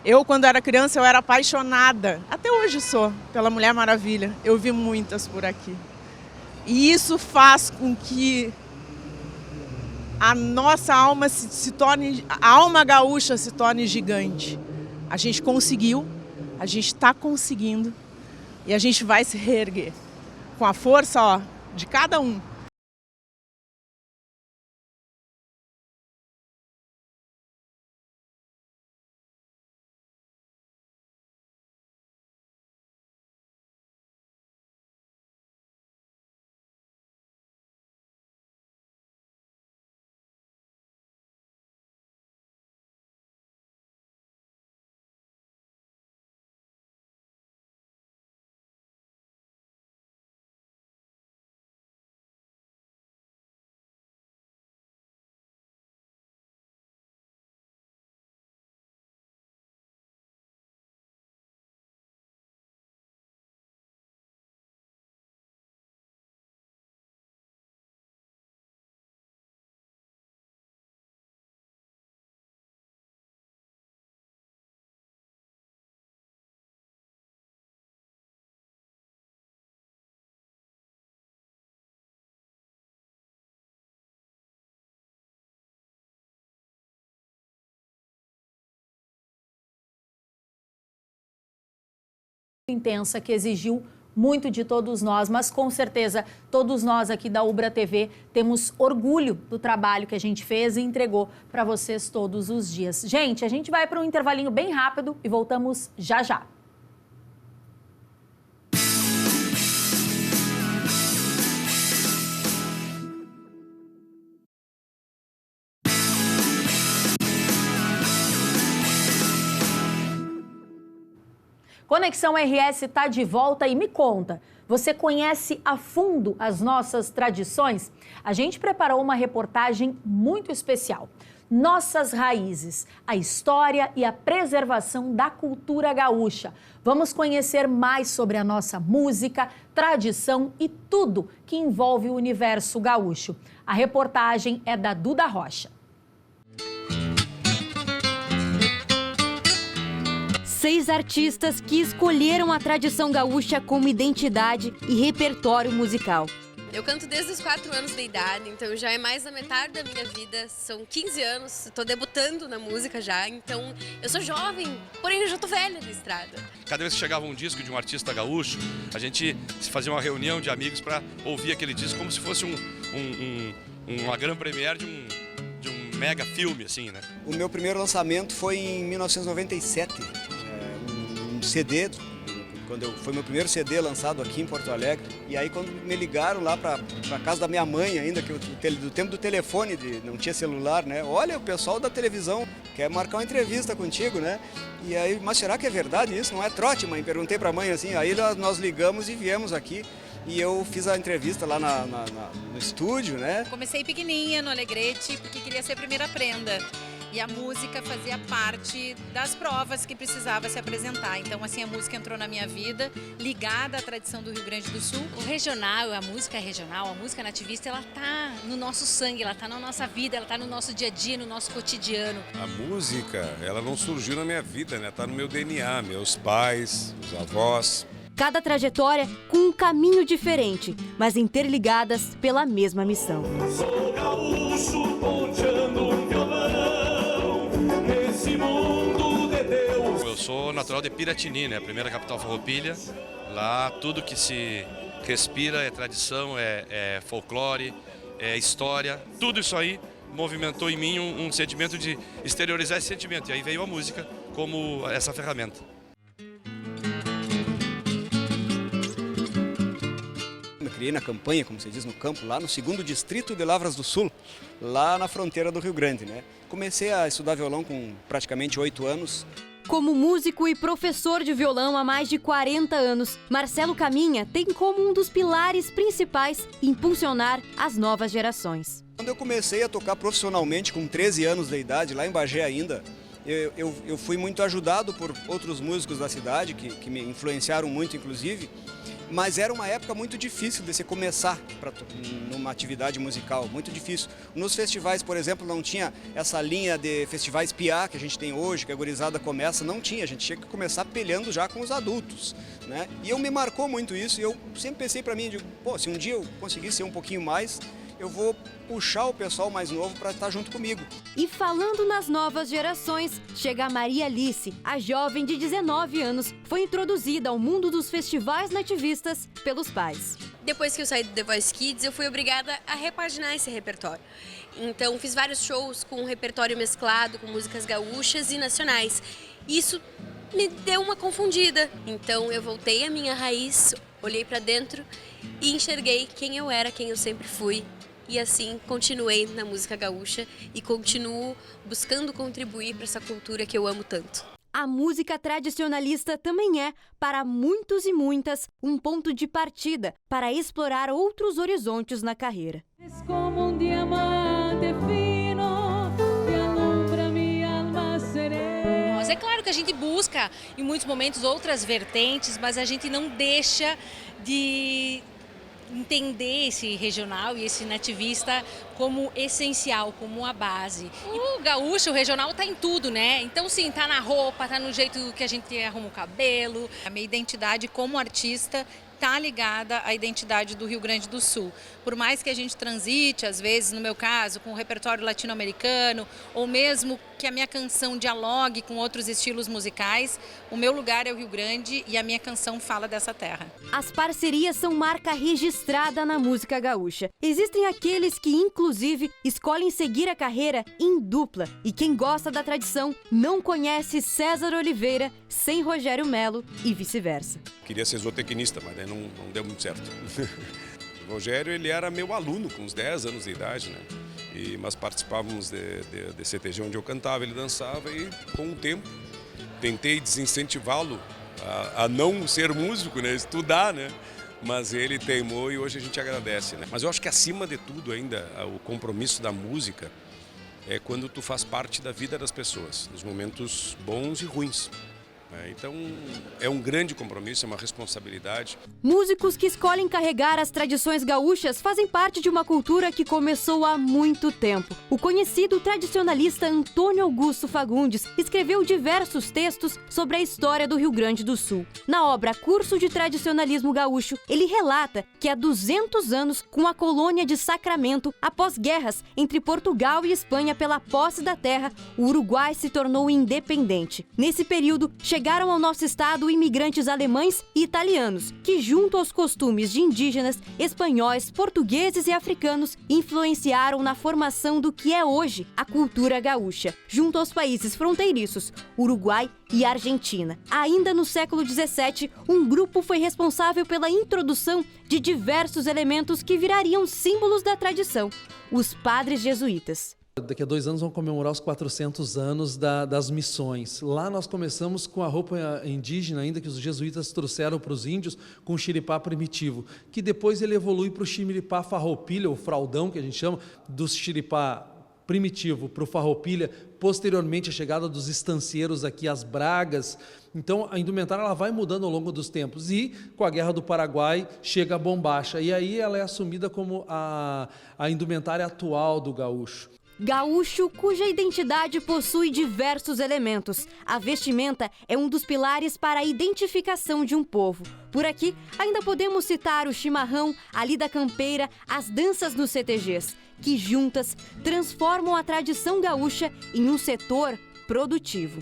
Eu, quando era criança, eu era apaixonada, até hoje sou, pela Mulher Maravilha. Eu vi muitas por aqui. E isso faz com que a nossa alma se torne, a alma gaúcha se torne gigante. A gente conseguiu, a gente está conseguindo e a gente vai se reerguer com a força, ó, de cada um. Intensa que exigiu muito de todos nós, mas com certeza todos nós aqui da Ubra TV temos orgulho do trabalho que a gente fez e entregou para vocês todos os dias. Gente, a gente vai para um intervalinho bem rápido e voltamos já já. Conexão RS está de volta e me conta, você conhece a fundo as nossas tradições? A gente preparou uma reportagem muito especial. Nossas raízes, a história e a preservação da cultura gaúcha. Vamos conhecer mais sobre a nossa música, tradição e tudo que envolve o universo gaúcho. A reportagem é da Duda Rocha. 6 artistas que escolheram a tradição gaúcha como identidade e repertório musical. Eu canto desde os 4 anos de idade, então já é mais da metade da minha vida. São 15 anos, estou debutando na música já, então eu sou jovem, porém eu já tô velha de estrada. Cada vez que chegava um disco de um artista gaúcho, a gente fazia uma reunião de amigos para ouvir aquele disco como se fosse uma grande premiere de um mega filme, assim, né? O meu primeiro lançamento foi em 1997, um CD, foi meu primeiro CD lançado aqui em Porto Alegre. E aí quando me ligaram lá para casa da minha mãe ainda, que do tempo do telefone, não tinha celular, né? Olha, o pessoal da televisão quer marcar uma entrevista contigo, né? E aí, mas será que é verdade isso? Não é trote, mãe? Perguntei para a mãe assim, aí nós ligamos e viemos aqui. E eu fiz a entrevista lá no estúdio, né? Comecei pequenininha no Alegrete, porque queria ser a primeira prenda. E a música fazia parte das provas que precisava se apresentar. Então, assim, a música entrou na minha vida, ligada à tradição do Rio Grande do Sul. O regional, a música regional, a música nativista, ela tá no nosso sangue, ela tá na nossa vida, ela tá no nosso dia a dia, no nosso cotidiano. A música, ela não surgiu na minha vida, né? Tá no meu DNA, meus pais, os avós. Cada trajetória com um caminho diferente, mas interligadas pela mesma missão. Sou gaúcho ponteando um violão nesse mundo de Deus. Eu sou natural de Piratini, né? A primeira capital farroupilha. Lá tudo que se respira é tradição, é folclore, é história. Tudo isso aí movimentou em mim um sentimento de exteriorizar esse sentimento. E aí veio a música como essa ferramenta. Eu criei na campanha, como se diz, no campo, lá no 2º Distrito de Lavras do Sul, lá na fronteira do Rio Grande, né? Comecei a estudar violão com praticamente 8 anos. Como músico e professor de violão há mais de 40 anos, Marcelo Caminha tem como um dos pilares principais impulsionar as novas gerações. Quando eu comecei a tocar profissionalmente, com 13 anos de idade, lá em Bagé ainda, eu fui muito ajudado por outros músicos da cidade, que me influenciaram muito, inclusive. Mas era uma época muito difícil de se começar numa atividade musical, muito difícil. Nos festivais, por exemplo, não tinha essa linha de festivais piá que a gente tem hoje, que a gurizada começa, não tinha. A gente tinha que começar peleando já com os adultos, né? E me marcou muito isso, e eu sempre pensei para mim, digo, pô, se um dia eu conseguir ser um pouquinho mais, eu vou puxar o pessoal mais novo para estar junto comigo. E falando nas novas gerações, chega a Maria Alice, a jovem de 19 anos, foi introduzida ao mundo dos festivais nativistas pelos pais. Depois que eu saí do The Voice Kids, eu fui obrigada a repaginar esse repertório. Então, fiz vários shows com um repertório mesclado, com músicas gaúchas e nacionais. Isso me deu uma confundida. Então, eu voltei à minha raiz, olhei para dentro e enxerguei quem eu era, quem eu sempre fui. E assim continuei na música gaúcha e continuo buscando contribuir para essa cultura que eu amo tanto. A música tradicionalista também é, para muitos e muitas, um ponto de partida para explorar outros horizontes na carreira. Como um diamante fino que alumbra minha alma serena. Mas é claro que a gente busca em muitos momentos outras vertentes, mas a gente não deixa de entender esse regional e esse nativista como essencial, como a base. E o gaúcho, o regional, tá em tudo, né? Então, sim, tá na roupa, tá no jeito que a gente arruma o cabelo. A minha identidade como artista está ligada à identidade do Rio Grande do Sul. Por mais que a gente transite, às vezes, no meu caso, com o repertório latino-americano, ou mesmo que a minha canção dialogue com outros estilos musicais, o meu lugar é o Rio Grande e a minha canção fala dessa terra. As parcerias são marca registrada na música gaúcha. Existem aqueles que, inclusive, escolhem seguir a carreira em dupla. E quem gosta da tradição não conhece César Oliveira sem Rogério Melo e vice-versa. Queria ser zootecnista, mas não deu muito certo. O Rogério, ele era meu aluno com uns 10 anos de idade, né? Mas participávamos de CTG onde eu cantava, ele dançava e com o tempo tentei desincentivá-lo a não ser músico, né? Estudar, né? Mas ele teimou e hoje a gente agradece, né? Mas eu acho que acima de tudo ainda, o compromisso da música é quando tu faz parte da vida das pessoas, nos momentos bons e ruins. Então, é um grande compromisso, é uma responsabilidade. Músicos que escolhem carregar as tradições gaúchas fazem parte de uma cultura que começou há muito tempo. O conhecido tradicionalista Antônio Augusto Fagundes escreveu diversos textos sobre a história do Rio Grande do Sul. Na obra Curso de Tradicionalismo Gaúcho, ele relata que há 200 anos, com a colônia de Sacramento, após guerras entre Portugal e Espanha pela posse da terra, o Uruguai se tornou independente. Nesse período, chegaram ao nosso estado imigrantes alemães e italianos, que, junto aos costumes de indígenas, espanhóis, portugueses e africanos, influenciaram na formação do que é hoje a cultura gaúcha, junto aos países fronteiriços, Uruguai e Argentina. Ainda no século XVII, um grupo foi responsável pela introdução de diversos elementos que virariam símbolos da tradição: os padres jesuítas. Daqui a 2 anos vão comemorar os 400 anos das missões. Lá nós começamos com a roupa indígena, ainda que os jesuítas trouxeram para os índios, com o xiripá primitivo, que depois ele evolui para o xiripá farroupilha, o fraldão que a gente chama, do xiripá primitivo para o farroupilha, posteriormente a chegada dos estancieiros aqui, as bragas. Então a indumentária ela vai mudando ao longo dos tempos e com a Guerra do Paraguai chega a bombacha e aí ela é assumida como a indumentária atual do gaúcho. Gaúcho, cuja identidade possui diversos elementos. A vestimenta é um dos pilares para a identificação de um povo. Por aqui, ainda podemos citar o chimarrão, a lida campeira, as danças nos CTGs, que juntas transformam a tradição gaúcha em um setor produtivo.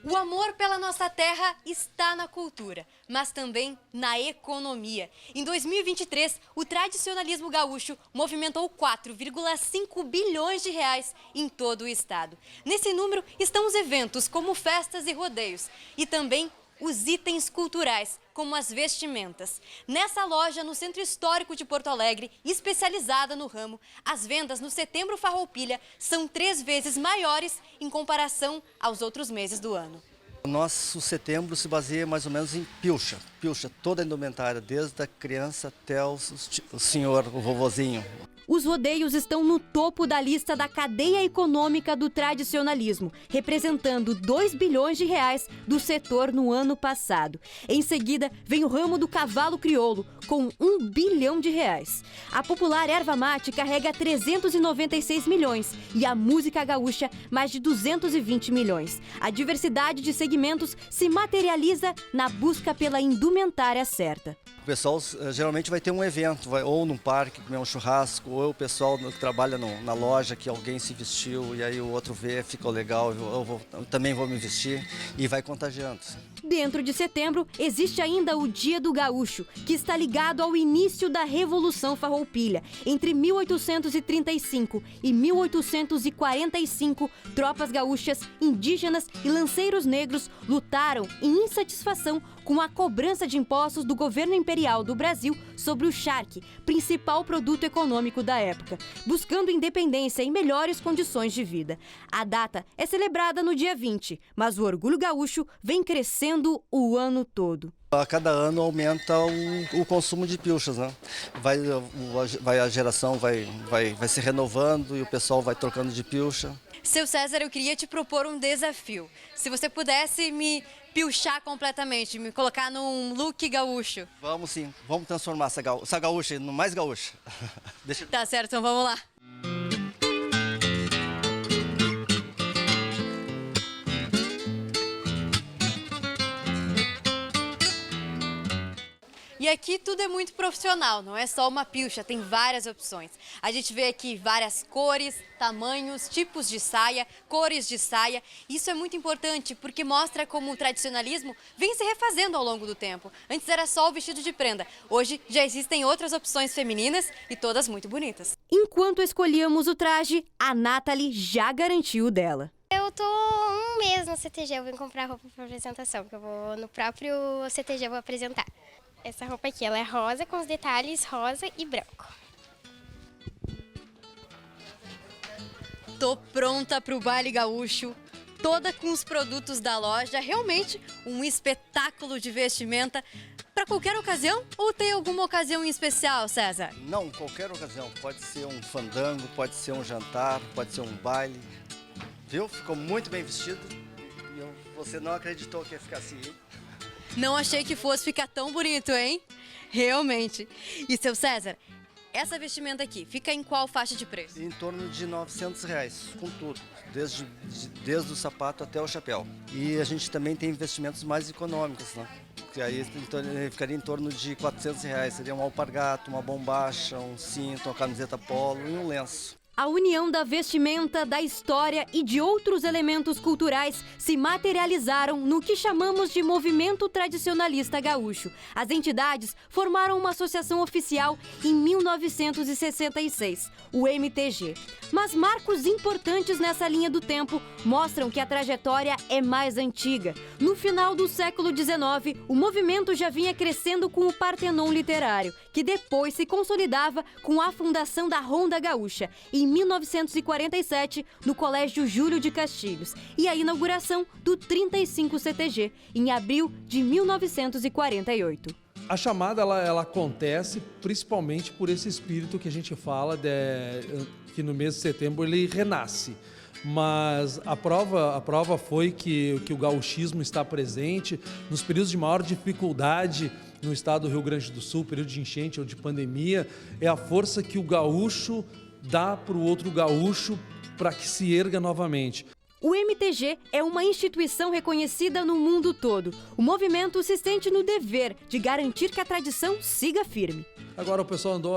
O amor pela nossa terra está na cultura, mas também na economia. Em 2023, o tradicionalismo gaúcho movimentou 4,5 bilhões de reais em todo o estado. Nesse número estão os eventos como festas e rodeios e também os itens culturais, como as vestimentas. Nessa loja, no Centro Histórico de Porto Alegre, especializada no ramo, as vendas no Setembro Farroupilha são 3 vezes maiores em comparação aos outros meses do ano. O nosso setembro se baseia mais ou menos em pilcha. Pilcha, toda a indumentária, desde a criança até o senhor, o vovozinho. Os rodeios estão no topo da lista da cadeia econômica do tradicionalismo, representando 2 bilhões de reais do setor no ano passado. Em seguida, vem o ramo do cavalo crioulo, com 1 bilhão de reais. A popular erva mate carrega 396 milhões e a música gaúcha mais de 220 milhões. A diversidade de segmentos se materializa na busca pela indumentária certa. O pessoal geralmente vai ter um evento, vai ou num parque comer um churrasco, ou o pessoal que trabalha na loja, que alguém se vestiu e aí o outro vê, ficou legal, eu também vou me vestir e vai contagiando. Dentro de setembro, existe ainda o Dia do Gaúcho, que está ligado ao início da Revolução Farroupilha. Entre 1835 e 1845, tropas gaúchas, indígenas e lanceiros negros lutaram em insatisfação com a cobrança de impostos do governo imperial do Brasil sobre o charque, principal produto econômico da época, buscando independência e melhores condições de vida. A data é celebrada no dia 20, mas o orgulho gaúcho vem crescendo o ano todo. A cada ano aumenta o consumo de pilchas, né? A geração vai se renovando e o pessoal vai trocando de pilcha. Seu César, eu queria te propor um desafio. Se você pudesse pilchar completamente, me colocar num look gaúcho. Vamos sim, vamos transformar essa gaúcha no mais gaúcha. Tá certo, então vamos lá. E aqui tudo é muito profissional, não é só uma pilcha, tem várias opções. A gente vê aqui várias cores, tamanhos, tipos de saia, cores de saia. Isso é muito importante porque mostra como o tradicionalismo vem se refazendo ao longo do tempo. Antes era só o vestido de prenda, hoje já existem outras opções femininas e todas muito bonitas. Enquanto escolhíamos o traje, a Nathalie já garantiu o dela. Eu tô um mês no CTG, eu vim comprar roupa para apresentação, porque eu vou no próprio CTG, eu vou apresentar. Essa roupa aqui, ela é rosa com os detalhes rosa e branco. Tô pronta pro baile gaúcho, toda com os produtos da loja, realmente um espetáculo de vestimenta. Para qualquer ocasião ou tem alguma ocasião em especial, César? Não, qualquer ocasião. Pode ser um fandango, pode ser um jantar, pode ser um baile. Viu? Ficou muito bem vestido e eu vou Você não acreditou que ia ficar assim, hein? Não achei que fosse ficar tão bonito, hein? Realmente. E, seu César, essa vestimenta aqui, fica em qual faixa de preço? Em torno de R$900, com tudo. Desde o sapato até o chapéu. E a gente também tem investimentos mais econômicos, né? Que aí ficaria em torno de R$400. Seria um alpargato, uma bombacha, um cinto, uma camiseta polo e um lenço. A união da vestimenta, da história e de outros elementos culturais se materializaram no que chamamos de Movimento Tradicionalista Gaúcho. As entidades formaram uma associação oficial em 1966, o MTG. Mas marcos importantes nessa linha do tempo mostram que a trajetória é mais antiga. No final do século XIX, o movimento já vinha crescendo com o Partenon Literário, que depois se consolidava com a fundação da Ronda Gaúcha, em 1947, no Colégio Júlio de Castilhos, e a inauguração do 35 CTG, em abril de 1948. A chamada ela acontece principalmente por esse espírito que a gente fala, que no mês de setembro ele renasce. Mas a prova foi que o gauchismo está presente nos períodos de maior dificuldade no estado do Rio Grande do Sul, período de enchente ou de pandemia, é a força que o gaúcho dá para o outro gaúcho para que se erga novamente. O MTG é uma instituição reconhecida no mundo todo. O movimento se sente no dever de garantir que a tradição siga firme. Agora o pessoal andou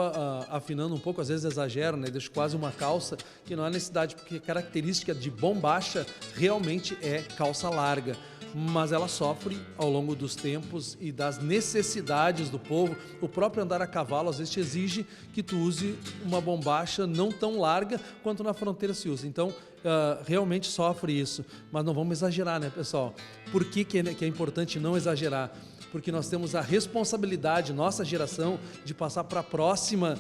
afinando um pouco, às vezes exagera, né? Deixa quase uma calça, que não há necessidade, porque a característica de bombacha realmente é calça larga. Mas ela sofre ao longo dos tempos e das necessidades do povo. O próprio andar a cavalo às vezes te exige que tu use uma bombacha não tão larga quanto na fronteira se usa. Então, realmente sofre isso. Mas não vamos exagerar, né, pessoal? Por que é importante não exagerar? Porque nós temos a responsabilidade, nossa geração, de passar para a próxima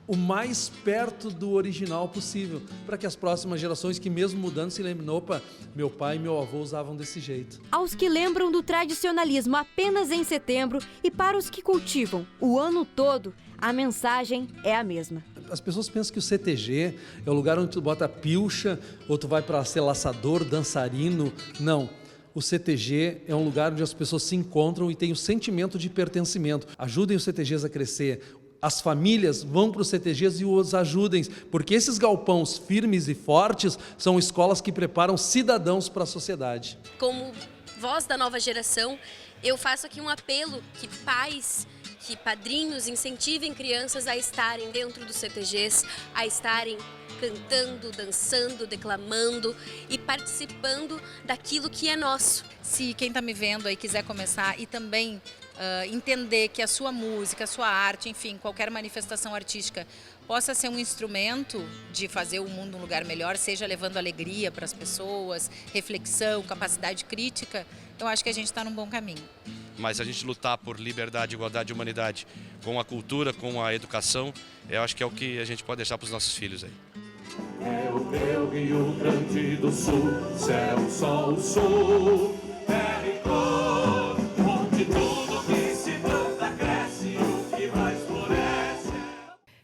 o mais perto do original possível, para que as próximas gerações que mesmo mudando se lembrem, opa, meu pai e meu avô usavam desse jeito. Aos que lembram do tradicionalismo apenas em setembro e para os que cultivam o ano todo, a mensagem é a mesma. As pessoas pensam que o CTG é o lugar onde tu bota pilcha, ou tu vai para ser laçador, dançarino. Não. O CTG é um lugar onde as pessoas se encontram e têm o sentimento de pertencimento. Ajudem os CTGs a crescer. As famílias vão para os CTGs e os ajudem, porque esses galpões firmes e fortes são escolas que preparam cidadãos para a sociedade. Como voz da nova geração, eu faço aqui um apelo que pais, que padrinhos incentivem crianças a estarem dentro dos CTGs, a estarem cantando, dançando, declamando e participando daquilo que é nosso. Se quem está me vendo aí quiser começar e também entender que a sua música, a sua arte, enfim, qualquer manifestação artística possa ser um instrumento de fazer o mundo um lugar melhor, seja levando alegria para as pessoas, reflexão, capacidade crítica, eu acho que a gente está num bom caminho. Mas a gente lutar por liberdade, igualdade e humanidade com a cultura, com a educação, eu acho que é o que a gente pode deixar para os nossos filhos aí. É o meu Rio Grande do Sul, céu, sol, sul, terra e cor, onde tudo que se planta cresce, o que mais floresce.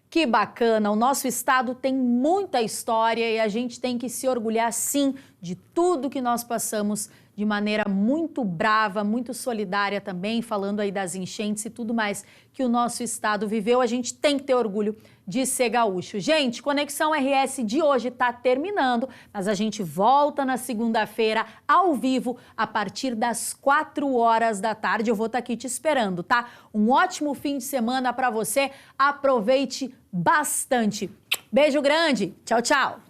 Que bacana! O nosso estado tem muita história e a gente tem que se orgulhar, sim, de tudo que nós passamos de maneira muito brava, muito solidária também, falando aí das enchentes e tudo mais que o nosso estado viveu. A gente tem que ter orgulho de ser gaúcho. Gente, Conexão RS de hoje está terminando, mas a gente volta na segunda-feira ao vivo a partir das 4 horas da tarde. Eu vou estar aqui te esperando, tá? Um ótimo fim de semana para você. Aproveite bastante. Beijo grande. Tchau, tchau.